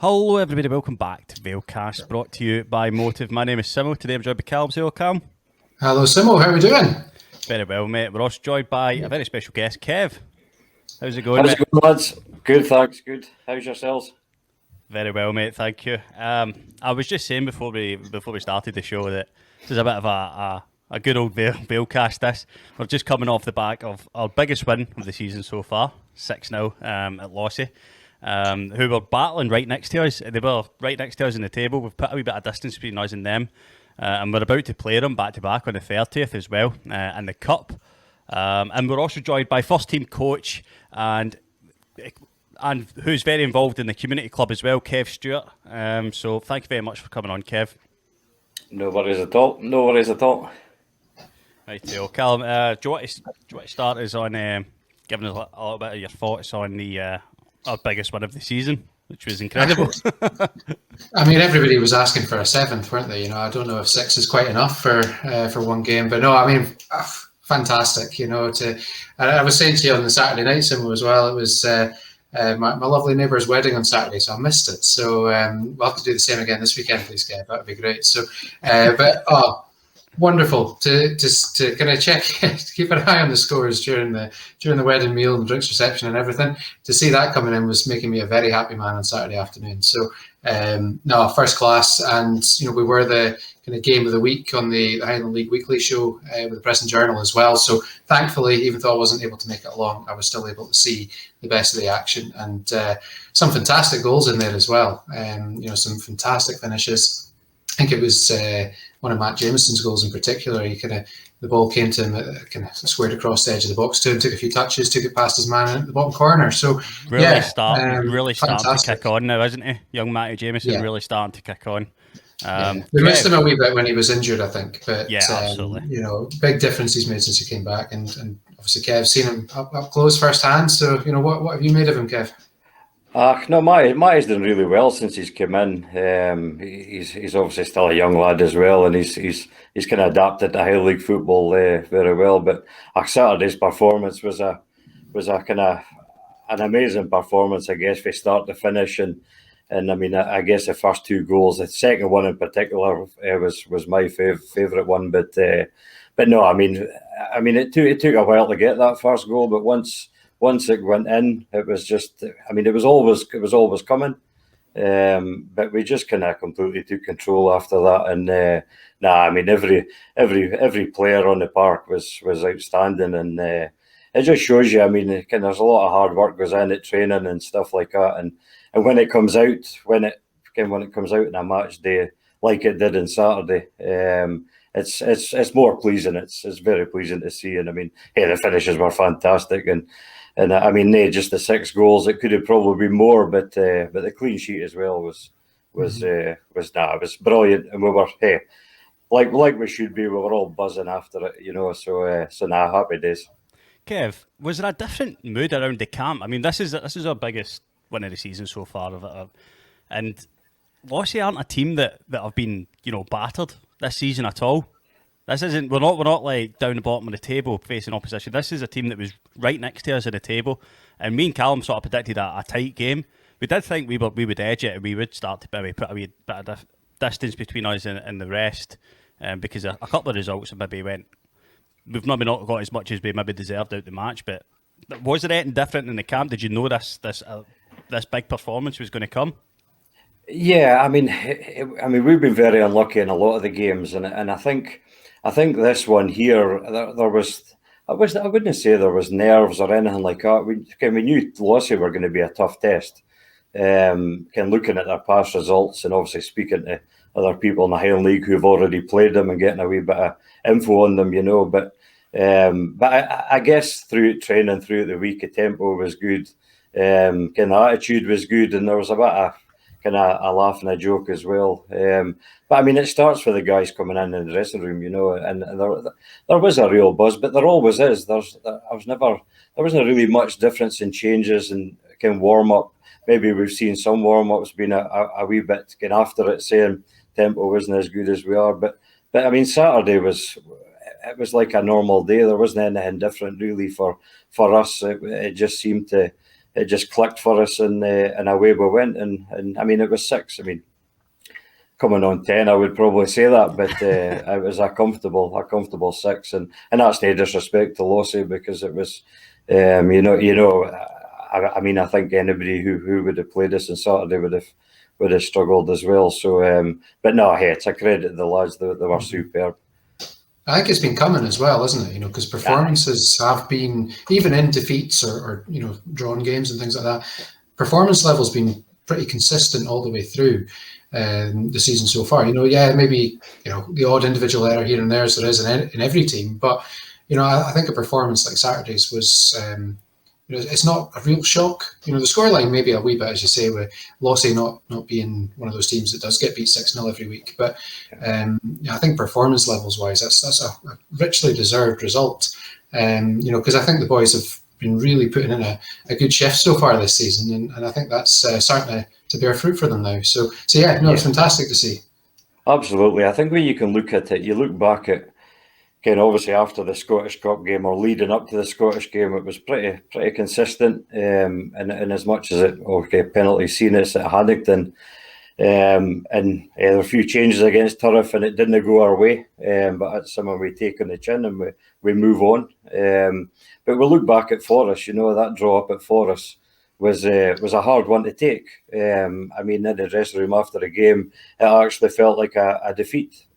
Hello everybody, welcome back to Valecast, brought to you by Motive. My name is Simo. Today I'm joined by Calum. Say hello, Calum. Hello, Simo. How are we doing? Very well, mate. We're also joined by a very special guest, Kev. How's it going, How's mate? it going, lads? Good, thanks. Good. How's yourselves? Very well, mate. Thank you. I was just saying before we started the show that this is a bit of a good old Valecast. This we're just coming off the back of our biggest win of the season so far, 6-0 at Lossy. Who were battling right next to us. They were right next to us in the table. We've put a wee bit of distance between us and them. And we're about to play them back to back on the 30th as well in the Cup. And we're also joined by first team coach and who's very involved in the community club as well, Kev Stewart. So thank you very much for coming on, Kev. No worries at all. No worries at all. Right, so Callum, do you want to start us on giving us a little bit of your thoughts on the our biggest win of the season, which was incredible. I mean, everybody was asking for a seventh, weren't they? I don't know if six is quite enough for one game, but no, I mean, fantastic. I was saying to you on the Saturday night, Simo, as well. It was my lovely neighbour's wedding on Saturday, so I missed it. So we'll have to do the same again this weekend, please, Kev. That would be great. So, wonderful to kind of check, to keep an eye on the scores during the wedding meal and drinks reception and everything. To see that coming in was making me a very happy man on Saturday afternoon. So no, first class, and we were the kind of game of the week on the Highland League Weekly show with the Press and Journal as well. So thankfully, even though I wasn't able to make it along, I was still able to see the best of the action, and some fantastic goals in there as well. Some fantastic finishes. I think it was one of Matt Jameson's goals in particular. The ball came to him, kind of squared across the edge of the box to him, took a few touches, took it past his man at the bottom corner. So really starting to kick on now, isn't he? Young Matty Jameson really starting to kick on. We missed him a wee bit when he was injured, I think, but yeah, absolutely. Big difference he's made since he came back, and obviously Kev's seen him up close firsthand. So what have you made of him, Kev? No, Matty's done really well since he's come in. He's obviously still a young lad as well, and he's kind of adapted to high league football very well. But Saturday's performance was a kind of an amazing performance, I guess, from start to finish. And I mean, I guess the first two goals, the second one in particular, was my favourite one. But no, I mean, it took a while to get that first goal, but once it went in, it was just, I mean, it was always coming. But we just kind of completely took control after that. And I mean, every player on the park was outstanding, and it just shows you. I mean, there's a lot of hard work goes in at training and stuff like that. And when it comes out, when it comes out in a match day like it did on Saturday, it's more pleasing. It's very pleasing to see. And I mean, the finishes were fantastic, and I mean, just the 6 goals. It could have probably been more, but the clean sheet as well was it was brilliant, and we were like we should be. We were all buzzing after it, So happy days. Kev, was there a different mood around the camp? I mean, this is our biggest win of the season so far, and Lossy aren't a team that have been battered this season at all. This isn't. We're not like down the bottom of the table facing opposition. This is a team that was right next to us at the table, and me and Callum sort of predicted a tight game. We did think we would edge it, and we would start to maybe put a wee bit of distance between us and the rest, because a couple of results maybe went. We've maybe not got as much as we maybe deserved out the match, but was there anything different in the camp? Did you know this big performance was going to come? Yeah, I mean, we've been very unlucky in a lot of the games, and I think this one here, there was. I wouldn't say there was nerves or anything like that. We knew Lossy were going to be a tough test. Looking at their past results, and obviously speaking to other people in the Highland League who've already played them and getting a wee bit of info on them, But I guess through training through the week, the tempo was good. The attitude was good, and there was a bit of kind of a laugh and a joke as well. But I mean, it starts with the guys coming in the dressing room, and there was a real buzz, but there always is. There wasn't really much difference in changes and warm up. Maybe we've seen some warm ups being a wee bit after it, saying tempo wasn't as good as we are. But I mean, Saturday was like a normal day. There wasn't anything different really for us. It just seemed to it just clicked for us, and away we went. And I mean, it was 6. I mean, coming on 10, I would probably say that, but it was a comfortable 6, and that's no disrespect to Lossy, because it was, I mean, I think anybody who would have played us on Saturday would have struggled as well. So, but no, hey, it's a credit to the lads; they were superb. I think it's been coming as well, isn't it? Because performances have been, even in defeats or drawn games and things like that, performance level's been pretty consistent all the way through the season so far. Maybe the odd individual error here and there, as there is in every team, but I think a performance like Saturday's was. It's not a real shock. The scoreline maybe a wee bit, as you say, with Lossy not being one of those teams that does get beat 6-0 every week. But I think performance levels wise, that's a richly deserved result. Because I think the boys have been really putting in a good shift so far this season, and I think that's starting to bear fruit for them now. So it's fantastic to see. Absolutely. I think when you can look at it, you look back at, obviously after the Scottish Cup game or leading up to the Scottish game, it was pretty consistent. And as much as penalty seen us at Haddington, and there were a few changes against Turriff, and it didn't go our way. But that's something we take on the chin, and we move on. But we look back at Forest. That draw up at Forest was a hard one to take. I mean, in the dressing room after the game, it actually felt like a defeat.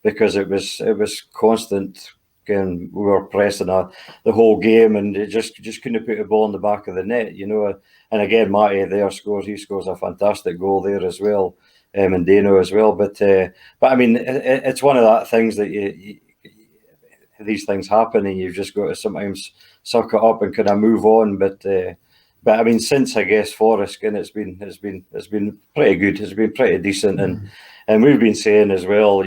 Because it was constant, and we were pressing the whole game, and it just couldn't put a ball in the back of the net, And again, Matty there he scores a fantastic goal there as well, and Dano as well. But I mean, it's one of that things that these things happen, and you've just got to sometimes suck it up and kind of move on. But I mean, since I guess Forest, it's been pretty good. It's been pretty decent, and we've been saying as well,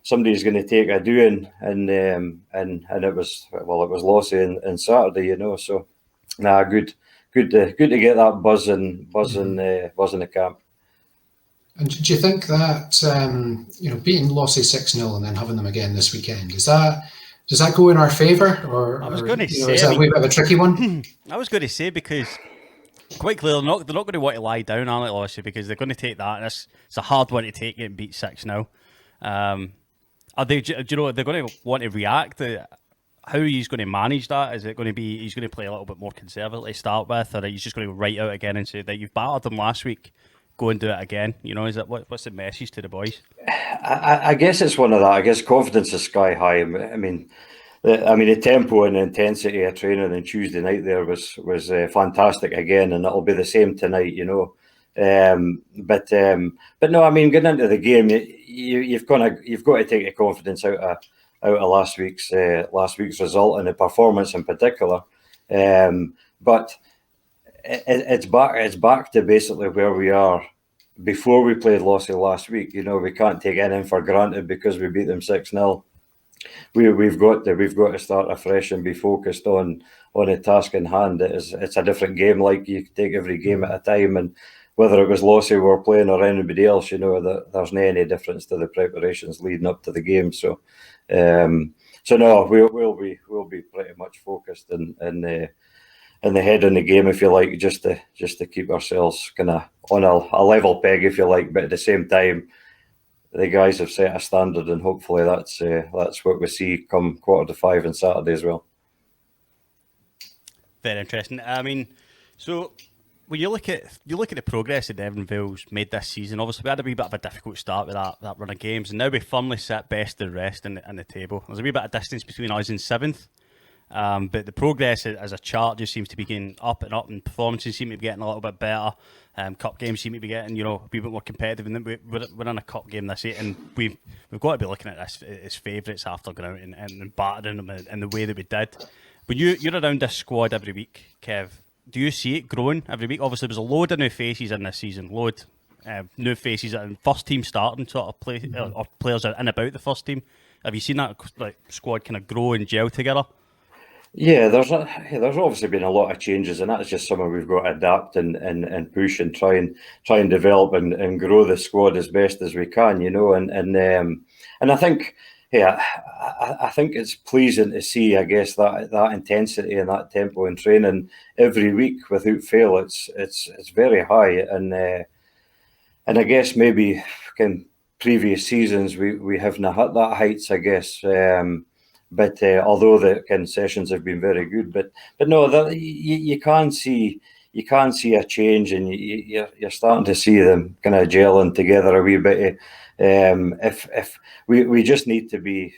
somebody's going to take a doing, and it was Lossy and Saturday, So, good to get that buzz in the camp. And do you think that beating Lossy 6-0 and then having them again this weekend, does that go in our favour, or I was going to say, is that a wee bit of a tricky one? I was going to say, because quite clearly they're not going to want to lie down, aren't they, Lossy? Because they're going to take that, and it's a hard one to take, getting beat 6-0. Are they? Do you know they're going to want to react? How are you going to manage that? Is it going to be he's going to play a little bit more conservatively to start with, or he's just going to right out again and say that you've battered them last week, go and do it again? Is that what's the message to the boys? I guess it's one of that. I guess confidence is sky high. I mean, the tempo and the intensity of training on Tuesday night there was fantastic again, and it'll be the same tonight, But no, I mean, getting into the game, you've got to take the confidence out of last week's result and the performance in particular. But it's back to basically where we are before we played Lossy last week. We can't take anything for granted because we beat them 6-0. We've got to start afresh and be focused on the task in hand. It's a different game. Like, you take every game at a time, and whether it was Lossy we were playing or anybody else, that there's no any difference to the preparations leading up to the game. So no, we'll be pretty much focused in the head on the game, if you like, just to keep ourselves kind of on a level peg, if you like. But at the same time, the guys have set a standard, and hopefully that's what we see come 4:45 on Saturday as well. Very interesting. I mean, so when you look at the progress that Deveronvale's made this season, obviously we had a wee bit of a difficult start with that run of games, and now we firmly sit best of the rest in the table. There's a wee bit of distance between us and 7th. But the progress as a chart just seems to be getting up and up, and performances seem to be getting a little bit better. Cup games seem to be getting a wee bit more competitive, and we're in a cup game this year, and we've got to be looking at this as favourites after going out and battering them in the way that we did. When you're around this squad every week, Kev, do you see it growing every week? Obviously, there's a load of new faces in this season, new faces and first team starting sort of play, or players are in about the first team. Have you seen that squad kind of grow and gel together? Yeah, there's obviously been a lot of changes, and that's just something we've got to adapt and push and try and develop and grow the squad as best as we can, and I think I think it's pleasing to see, I guess, that intensity and that tempo in training every week without fail. It's very high, and I guess maybe in previous seasons we haven't hit that heights, I guess. But although the concessions have been very good, but no, that you can see a change, and you're starting to see them kind of gelling together a wee bit. If we just need to be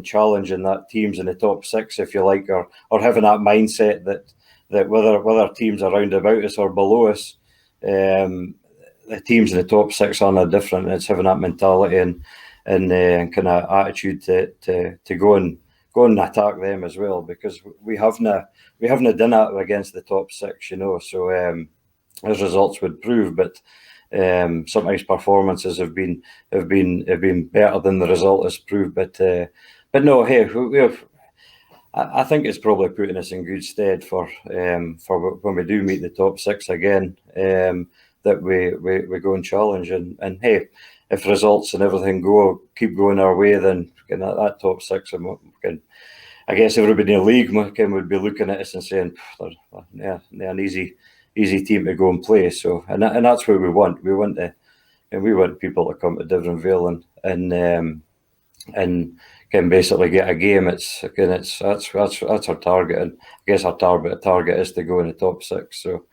challenging that teams in the top six, if you like, or having that mindset that whether teams around about us or below us, the teams in the top six are no different. It's having that mentality and kind of attitude to go and attack them as well, because we haven't done that against the top six, So as results would prove, but sometimes performances have been better than the result has proved. But no, hey, I think it's probably putting us in good stead for when we do meet the top six again. That we go and challenge, and hey, if results and everything keep going our way, then that top six, I guess everybody in the league would be looking at us and saying, they're an easy team to go and play. So and that's what we want. We want people to come to Deveronvale and can basically get a game. That's our target, and I guess our target is to go in the top six. So.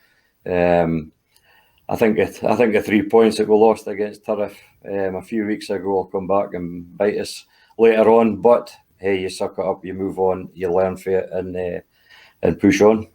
I think the 3 points that we lost against Turriff a few weeks ago will come back and bite us later on. But hey, you suck it up, you move on, you learn from it, and push on.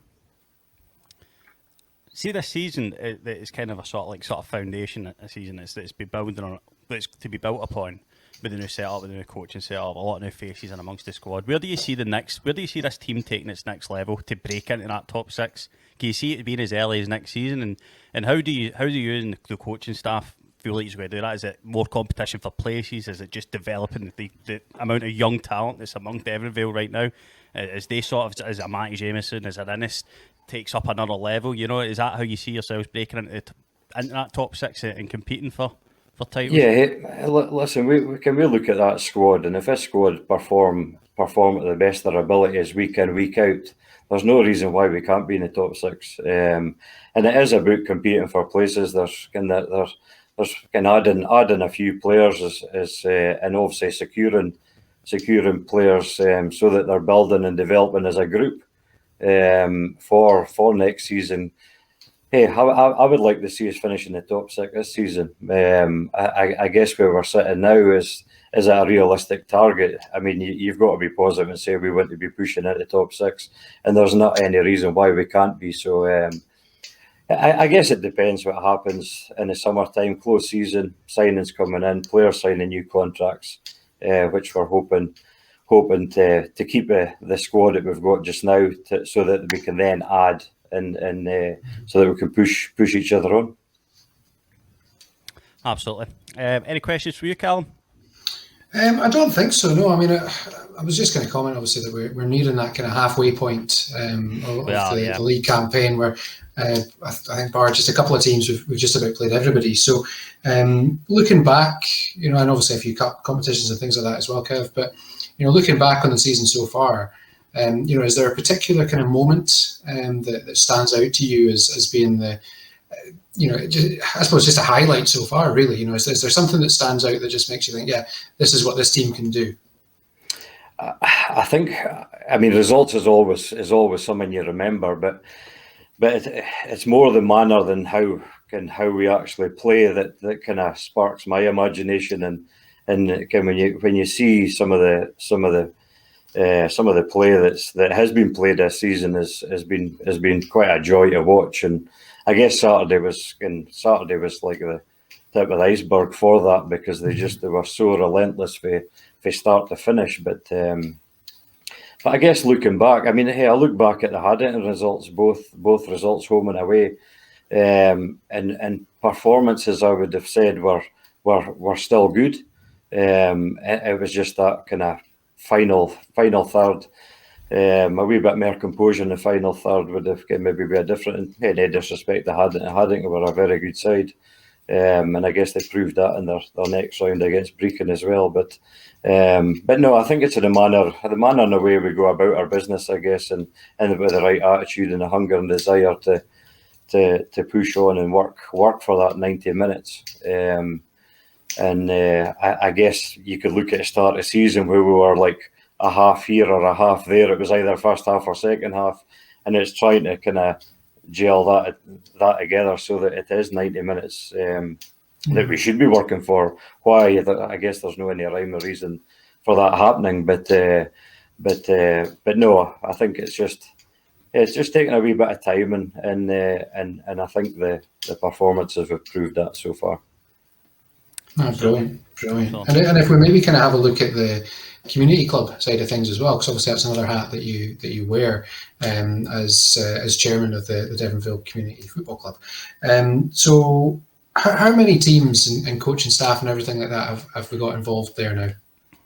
See, this season it's kind of a sort of foundation. A season that's to be built upon with the new setup, with the new coaching setup, a lot of new faces and amongst the squad. Where do you see this team taking its next level to break into that top six? Can you see it being as early as next season? And how do you and the coaching staff feel like you're going to do that? Is it more competition for places? Is it just developing the amount of young talent that's among Deveronvale right now? As they sort of, as a Matty Jameson, as an Innes takes up another level, is that how you see yourselves breaking into that top six and competing for titles? Yeah, listen, we look at that squad, and if this squad perform at the best of their abilities week in, week out, there's no reason why we can't be in the top six. And it is about competing for places. There's adding a few players and obviously securing players so that they're building and developing as a group for next season. Hey, I would like to see us finish in the top six this season. I guess where we're sitting now is a realistic target. I mean, you've got to be positive and say we want to be pushing at the top six, and there's not any reason why we can't be. So I guess it depends what happens in the summertime, close season, signings coming in, players signing new contracts, which we're hoping to keep the squad that we've got just now, so that we can then add and so that we can push each other on. Absolutely. Any questions for you, Callum? I don't think so. No, I mean, I was just going to comment, obviously, that we're nearing that kind of halfway point of the league campaign, where I think bar just a couple of teams, we've just about played everybody. So looking back, and obviously a few cup competitions and things like that as well, Kev. But looking back on the season so far, is there a particular kind of moment that stands out to you as being the I suppose just a highlight so far, really? Is there something that stands out that just makes you think, yeah, this is what this team can do? I think, results is always something you remember, but it's more the manner than how we actually play that kind of sparks my imagination, and when you see some of the play that has been played this season has been quite a joy to watch. And I guess Saturday was like the tip of the iceberg for that, because they were so relentless for start to finish. But I guess looking back, I look back at the Haddington results, both results home and away, and performances I would have said were still good. It was just that kind of final third. A wee bit more composure in the final third would have maybe been different. In any disrespect to Haddington were a very good side. And I guess they proved that in their next round against Brecon as well. But no, I think it's the manner and the way we go about our business, I guess, and with the right attitude and the hunger and desire to push on and work for that 90 minutes. I guess you could look at the start of the season where we were like a half here or a half there. It was either first half or second half, and it's trying to kind of gel that together so that it is 90 minutes that we should be working for. Why? I guess there's no any rhyme or reason for that happening. But no, I think it's just taking a wee bit of time, and I think the performances have proved that so far. Oh, brilliant. And if we maybe kind of have a look at the community club side of things as well, because obviously that's another hat that you wear as chairman of the Deveronvale Community Football Club. So how many teams and coaching staff and everything like that have we got involved there now?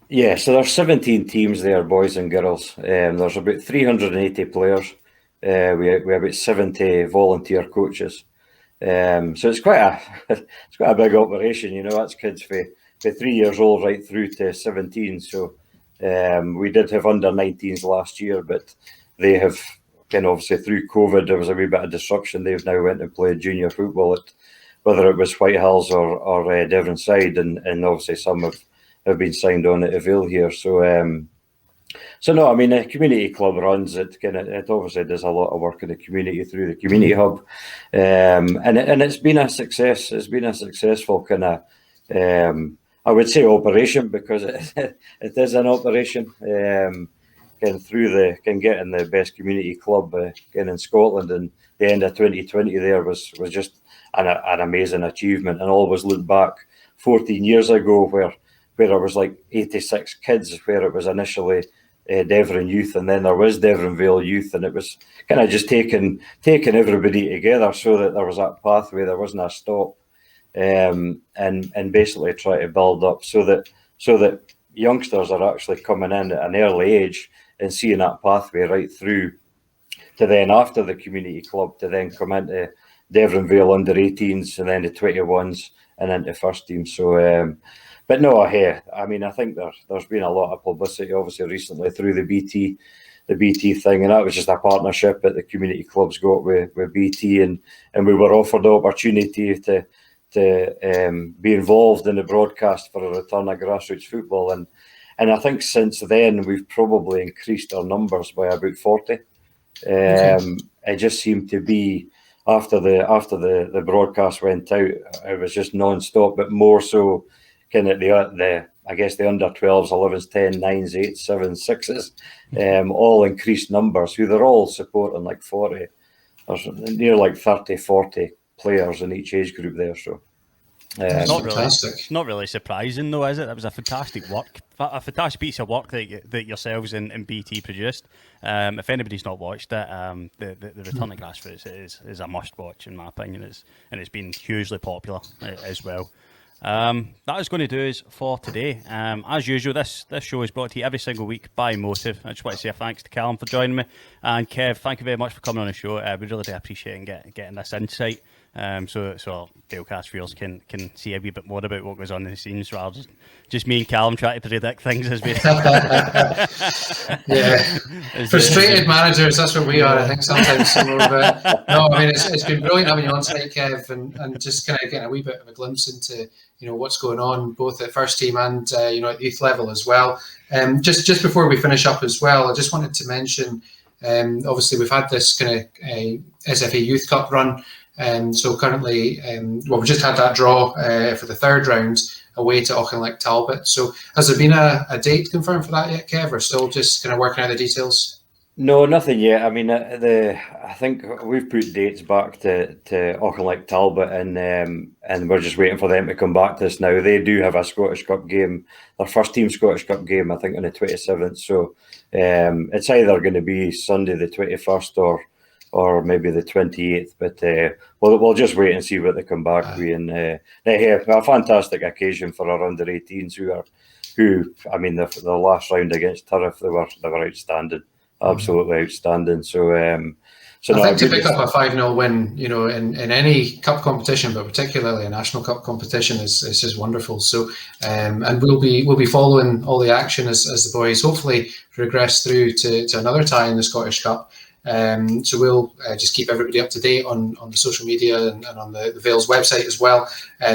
Yeah, so there's 17 teams there, boys and girls. There's about 380 players. We have about 70 volunteer coaches. So it's quite a big operation, you know. That's kids for 3 years old right through to 17. So we did have under 19s last year, but they have kind of, obviously through COVID there was a wee bit of disruption. They've now went and played junior football at whether it was Whitehills or Deveronside, and obviously some have been signed on at Vale here. So no, I mean, the community club runs it. It obviously does a lot of work in the community through the community hub, and it's been a success. It's been a successful kind of, I would say, operation, because it is an operation. Getting the best community club in Scotland, and the end of 2020 there was just an amazing achievement. And always look back 14 years ago where there was like 86 kids, where it was initially Devon Youth, and then there was Deveronvale Youth, and it was kind of just taking everybody together so that there was that pathway, there wasn't a stop, and basically try to build up so that youngsters are actually coming in at an early age and seeing that pathway right through to then after the community club to then come into Deveronvale under 18s and then the 21s and into first team. So but no, hey, I mean, I think there's been a lot of publicity obviously recently through the BT thing, and that was just a partnership that the community clubs got with BT, and we were offered the opportunity to be involved in the broadcast for a return of grassroots football, and I think since then we've probably increased our numbers by about 40. It just seemed to be after the broadcast went out, it was just non-stop, but more so kind of the I guess the under 12s, 11s, 10s, 9s, 8s, 7s, 6s, all increased numbers, who they're all supporting like 40, there's near like 30, 40 players in each age group there. So it's not really surprising though, is it? That was a fantastic piece of work that yourselves and BT produced. If anybody's not watched it, the Return to Grassroots is a must watch in my opinion, and it's been hugely popular as well. That is going to do us for today. As usual, this show is brought to you every single week by Motive. I just want to say a thanks to Callum for joining me, and Kev, thank you very much for coming on the show. We really do appreciate getting this insight, so our Valecast viewers can see a wee bit more about what goes on in the scenes, rather than just me and Callum trying to predict things as we frustrated managers, that's what we are, I think sometimes. No, I mean, it's been brilliant having you on tonight, Kev, and just kind of getting a wee bit of a glimpse into what's going on both at first team and at the youth level as well. Just before we finish up as well, I just wanted to mention, obviously we've had this kind of SFA Youth Cup run, so currently we just had that draw for the third round away to Auchinleck Talbot. So has there been a date confirmed for that yet, Kev, or still just kind of working out the details? No, nothing yet. I mean, I think we've put dates back to Auchinleck Talbot, and we're just waiting for them to come back to us now. They do have a Scottish Cup game, their first team Scottish Cup game, I think on the 27th. So it's either going to be Sunday the 21st or maybe the 28th. But we'll just wait and see what they come back with. And they have a fantastic occasion for our under 18s who I mean, the last round against Turriff, they were outstanding. Absolutely outstanding. So So I think to pick up a 5-0 win, in any cup competition, but particularly a national cup competition, is just wonderful. So, and we'll be following all the action as the boys hopefully progress through to another tie in the Scottish Cup. So we'll just keep everybody up to date on the social media and on the Vale's website as well,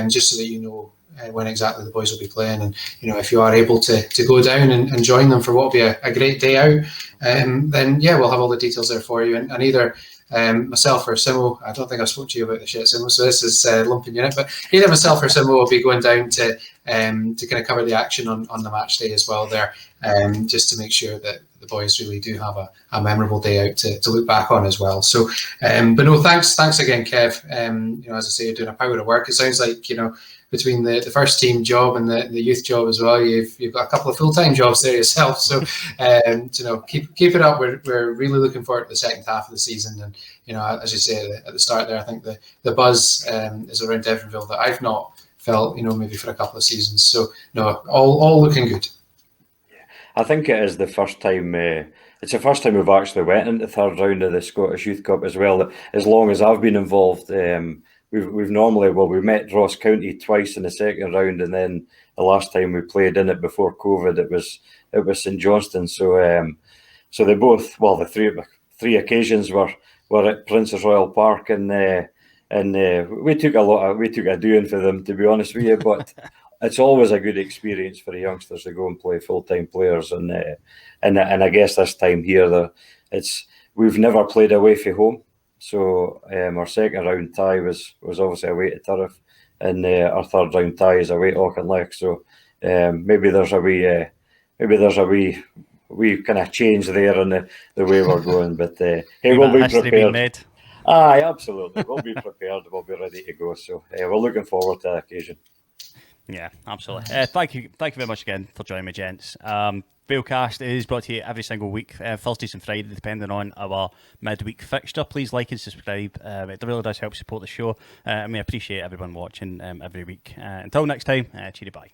just so that you know when exactly the boys will be playing. And if you are able to go down and join them for what will be a great day out, then yeah, we'll have all the details there for you. And either myself or Simo, I don't think I've spoken to you about this yet, Simo, so this is lumping you in it, but either myself or Simo will be going down to kind of cover the action on the match day as well there, just to make sure that the boys really do have a memorable day out to look back on as well. So, but no, thanks again, Kev. As I say, you're doing a power of work. It sounds like, between the first team job and the youth job as well, you've got a couple of full-time jobs there yourself. So, keep it up. We're really looking forward to the second half of the season. And, as you say at the start there, I think the buzz is around Deveronvale that I've not felt, maybe for a couple of seasons. So, no, all looking good. I think it is the first time. It's the first time we've actually went into the third round of the Scottish Youth Cup as well. As long as I've been involved, we've normally we met Ross County twice in the second round, and then the last time we played in it before COVID, it was St Johnstone. So they both, the three occasions were at Princess Royal Park, and we took a doing for them, to be honest with you, but. It's always a good experience for the youngsters to go and play full-time players, and I guess this time here, we've never played away from home, so our second round tie was obviously away to Turriff, and our third round tie is away to Auchinleck. So maybe there's a wee kind of change there in the way we're going, but hey, we'll be prepared. Aye, absolutely, we'll be prepared. We'll be ready to go. So we're looking forward to that occasion. Yeah, absolutely. Thank you very much again for joining me, gents. Valecast is brought to you every single week, Thursdays and Fridays, depending on our midweek fixture. Please like and subscribe. It really does help support the show, and we appreciate everyone watching every week. Until next time, cheery bye.